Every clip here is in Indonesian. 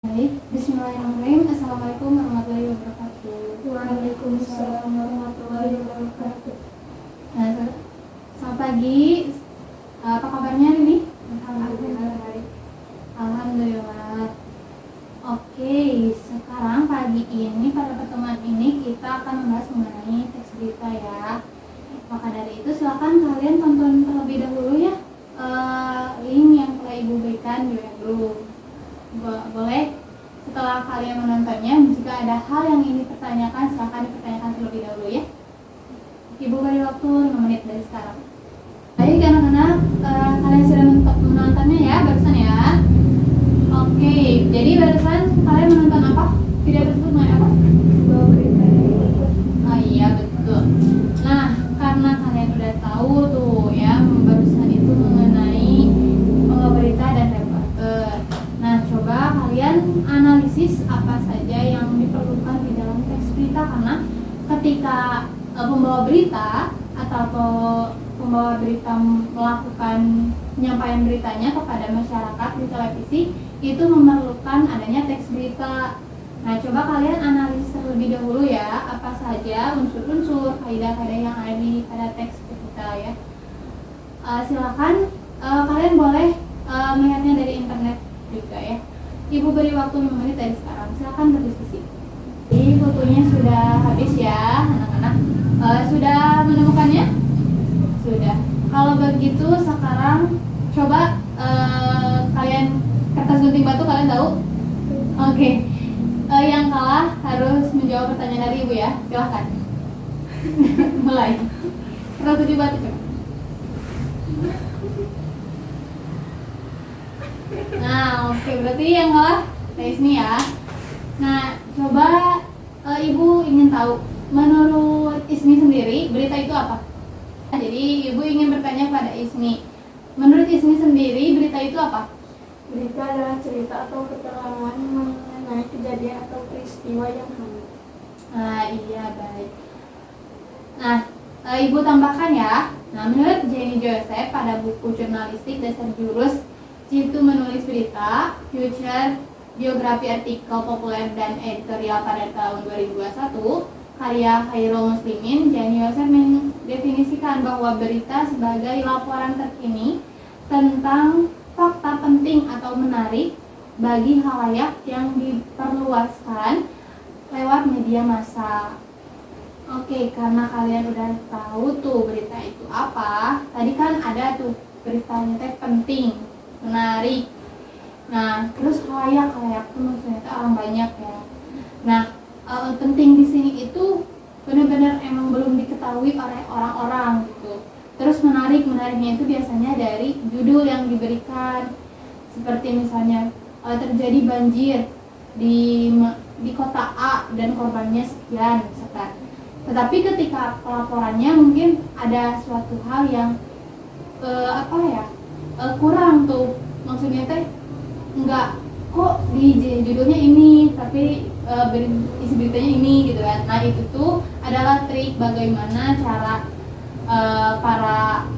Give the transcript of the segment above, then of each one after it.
Baik, bismillahirrahmanirrahim. Assalamualaikum warahmatullahi wabarakatuh. Waalaikumsalam warahmatullahi wabarakatuh. Nah, selamat pagi. Apa kabarnya hari ini? Alhamdulillah baik. Alhamdulillah. Oke, sekarang pagi ini pada pertemuan ini kita akan membahas mengenai teks berita ya. Maka dari itu silakan kalian tonton terlebih dahulu ya link yang telah ibu berikan dulu. Boleh setelah kalian menontonnya, jika ada hal yang ingin dipertanyakan silakan dipertanyakan terlebih dahulu ya. Ibu beri waktu 5 menit dari sekarang. Baik anak-anak, kalian sudah menontonnya ya barusan ya. Oke, jadi barusan kalian menonton apa? Tidak tersebut mengenai apa? Dua berita yang berikut. Oh iya betul. Nah, karena kalian udah tahu tuh ya barusan itu mengenai berita dan reporter. Nah, coba kalian analisis apa saja yang diperlukan di dalam teks berita, karena ketika pembawa berita atau pembawa berita melakukan penyampaian beritanya kepada masyarakat di televisi itu memerlukan adanya teks berita. Nah, coba kalian analisis terlebih dahulu ya apa saja unsur-unsur kaidah-kaidah yang ada di pada teks berita ya. Silakan kalian boleh melihatnya dari internet juga ya. Ibu beri waktu 5 menit dari sekarang. Silakan berdiskusi. Jadi fotonya sudah habis ya, anak-anak. Sudah menemukannya? Sudah. Kalau begitu sekarang coba kalian kertas gunting batu, kalian tahu? Oke. Yang kalah harus menjawab pertanyaan dari ibu ya. Silakan. Mulai. Kertas gunting batu coba. Nah, oke, berarti yang kalah Ismi ya. Nah, coba ibu ingin tahu menurut Ismi sendiri berita itu apa? Nah, jadi ibu ingin bertanya pada Ismi, menurut Ismi sendiri berita itu apa? Berita adalah cerita atau keterangan mengenai kejadian atau peristiwa yang hangat. Nah, iya baik. Nah, ibu tambahkan ya. Nah, menurut Jenny Joseph pada buku jurnalistik dasar jurus Jitu menulis berita, future, biografi artikel populer dan editorial pada tahun 2021, karya Khairul Muslimin, Jenny Joseph mendefinisikan bahwa berita sebagai laporan terkini tentang fakta penting atau menarik bagi khalayak yang diperluaskan lewat media massa. Oke, karena kalian udah tahu tuh berita itu apa, tadi kan ada tuh beritanya teh penting, menarik. Nah, terus khalayak tuh maksudnya orang banyak ya. Nah, penting di sini itu benar-benar emang belum diketahui oleh orang-orang gitu. Terus menariknya itu biasanya dari judul yang diberikan. Seperti misalnya terjadi banjir di kota A dan korbannya sekian misalkan. Tetapi ketika pelaporannya mungkin ada suatu hal yang kurang tuh, maksudnya teh enggak kok di judulnya ini tapi isi beritanya ini gitu kan. Nah, itu tuh adalah trik bagaimana cara para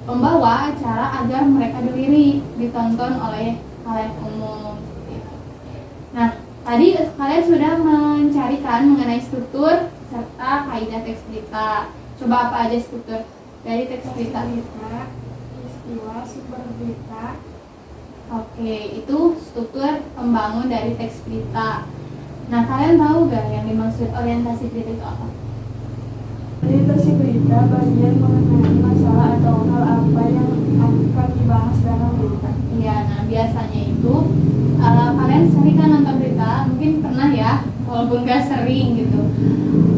pembawa acara agar mereka dilirik, ditonton oleh khalayak umum gitu. Nah, tadi kalian sudah mencarikan mengenai struktur serta kaidah teks berita. Coba apa aja struktur dari teks berita? Peristiwa, sumber berita. Oke, itu struktur pembangun dari teks berita. Nah, kalian tahu gak yang dimaksud orientasi berita itu apa? Orientasi berita bagian mengenai masalah atau hal apa yang akan dibahas dalam berita. Iya, nah biasanya itu kalian sering kan nonton berita, mungkin pernah ya, walaupun gak sering gitu.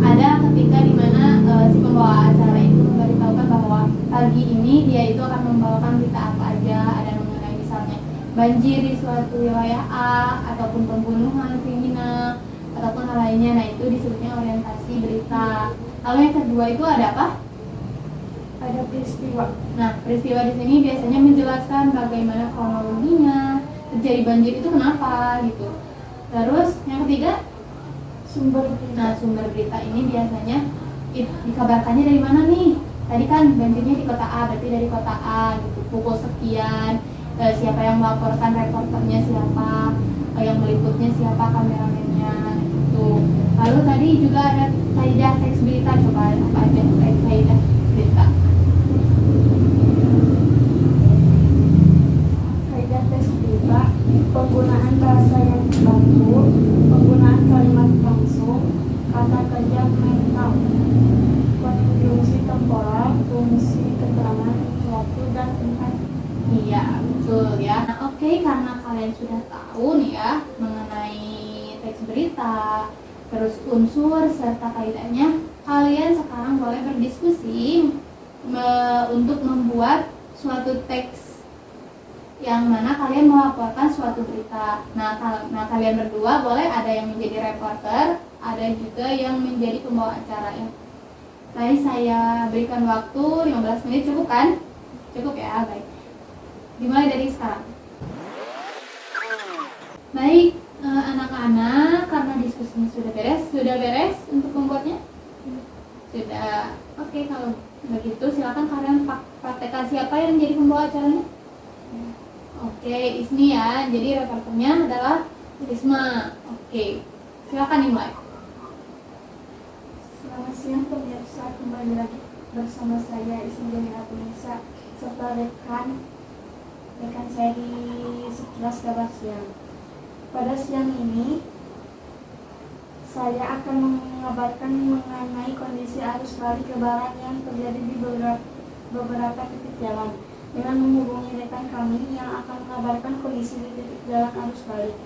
Ada ketika dimana si pembawa acara itu memberitahukan bahwa pagi ini dia itu akan membawakan berita apa aja, ada mengenai misalnya banjir di suatu wilayah A, ataupun pembunuhan, kriminal, ataupun hal lainnya. Nah, itu disebutnya orientasi berita. Lalu yang kedua itu ada apa? Ada peristiwa. Nah, peristiwa di sini biasanya menjelaskan bagaimana kronologinya, terjadi banjir itu kenapa gitu. Terus yang ketiga, Sumber berita. nah sumber berita ini biasanya dikabarkannya dari mana nih? Tadi kan banjirnya di kota A, berarti dari kota A gitu, pukul sekian, siapa yang melaporkan, reporternya siapa. yang meliputnya siapa, kameramennya itu. Lalu tadi juga ada kaidah teks berita, coba apa aja kaidah berita. Kaidah teks berita, penggunaan bahasa yang baku, penggunaan kalimat langsung, kata kerja mental, konjungsi temporal, fungsi keterangan waktu dan tempat. Iya, betul ya. Nah, oke, karena kalian sudah tahu nih ya mengenai teks berita, terus unsur serta kaidahnya, kalian sekarang boleh berdiskusi untuk membuat suatu teks yang mana kalian melaporkan suatu berita. Nah, kalian berdua boleh ada yang menjadi reporter, ada juga yang menjadi pembawa acara ya. Baik, saya berikan waktu 15 menit, cukup kan? Cukup ya, baik. Dimulai dari sekarang. Baik, anak-anak, karena diskusinya sudah beres untuk membuatnya? Sudah. Oke, kalau begitu silakan kalian praktekkan siapa yang menjadi pembawa acaranya? Oke, Ismi ya. Jadi reporternya adalah Risma. Oke, silakan dimulai. Selamat siang pemirsa, kembali lagi bersama saya Ismi Jamila Tunisa serta rekan saya di sekilas kabar siang. Pada siang ini saya akan mengabarkan mengenai kondisi arus balik lebaran yang terjadi di beberapa titik jalan dengan menghubungi rekan kami yang akan mengabarkan kondisi di titik jalan arus balik.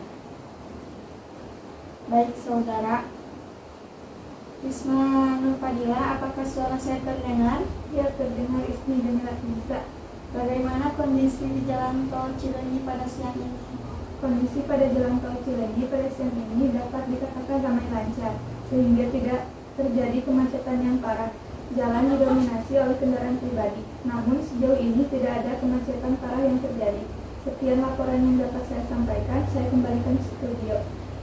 Baik saudara, Risma Nurfadila, apakah suara saya terdengar? Ya, terdengar. Ismi Jamila Tunisa. Bagaimana kondisi di jalan tol Cileunyi pada siang ini? Kondisi pada jalan tol Cileunyi pada siang ini dapat dikatakan ramai lancar, sehingga tidak terjadi kemacetan yang parah. Jalan didominasi oleh kendaraan pribadi, namun sejauh ini tidak ada kemacetan parah yang terjadi. Sekian laporan yang dapat saya sampaikan, saya kembalikan ke studio.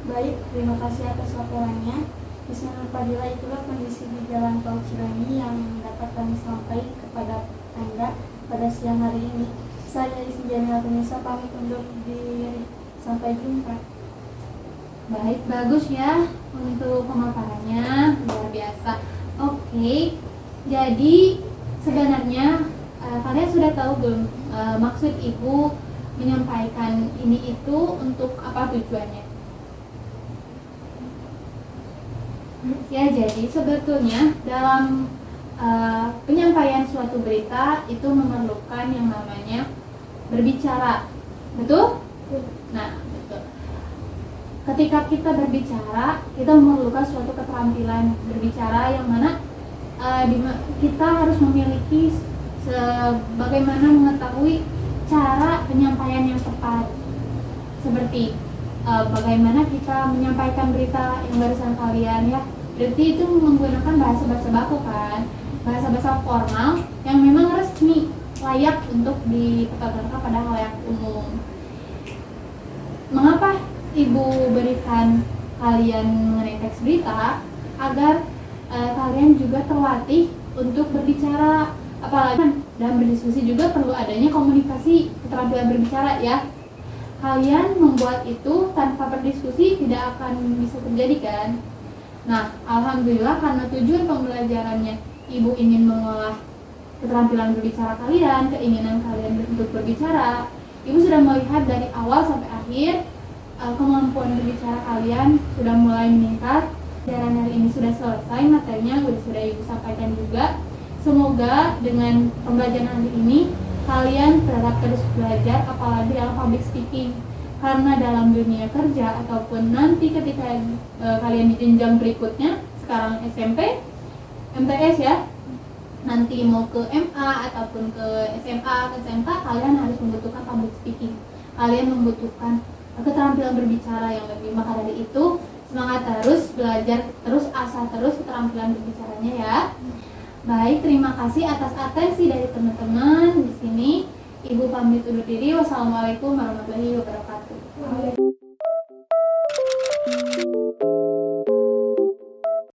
Baik, terima kasih atas laporannya. Risma Nurfadila, itulah kondisi di jalan tol Cileunyi yang dapat kami sampaikan kepada Anda pada siang hari ini. Saya Ismi Jamila Tunisa pamit undur diri. Sampai jumpa. Baik, bagus ya untuk pemaparannya, luar biasa. Oke, jadi sebenarnya kalian sudah tahu belum maksud ibu menyampaikan ini itu untuk apa tujuannya? Ya, jadi sebetulnya dalam penyampaian suatu berita itu memerlukan yang namanya berbicara, betul? Nah, betul. Ketika kita berbicara, kita memerlukan suatu keterampilan berbicara yang mana kita harus memiliki bagaimana mengetahui cara penyampaian yang tepat. Seperti bagaimana kita menyampaikan berita yang barusan kalian ya. Berarti itu menggunakan bahasa baku kan, bahasa formal yang memang resmi, layak untuk dipertontonkan pada halayak umum. Mengapa ibu berikan kalian mengenai teks berita? Agar kalian juga terlatih untuk berbicara, apalagi dalam berdiskusi juga perlu adanya komunikasi, keterampilan berbicara ya. Kalian membuat itu tanpa berdiskusi tidak akan bisa terjadi kan. Nah, alhamdulillah karena tujuan pembelajarannya ibu ingin mengolah keterampilan berbicara kalian, keinginan kalian untuk berbicara, ibu sudah melihat dari awal sampai akhir kemampuan berbicara kalian sudah mulai meningkat. Pelajaran hari ini sudah selesai, materinya sudah ibu sampaikan juga. Semoga dengan pembelajaran hari ini kalian tetap terus belajar, apalagi dalam public speaking. Karena dalam dunia kerja ataupun nanti ketika kalian di jenjang berikutnya, sekarang SMP, MTS ya, nanti mau ke MA ataupun ke SMA, ke SMK, kalian harus membutuhkan public speaking. Kalian membutuhkan keterampilan berbicara yang lebih. Maka dari itu, semangat terus, belajar terus, asah terus keterampilan berbicaranya ya. Baik, terima kasih atas atensi dari teman-teman di sini. Ibu pamit undur diri. Wassalamualaikum warahmatullahi wabarakatuh.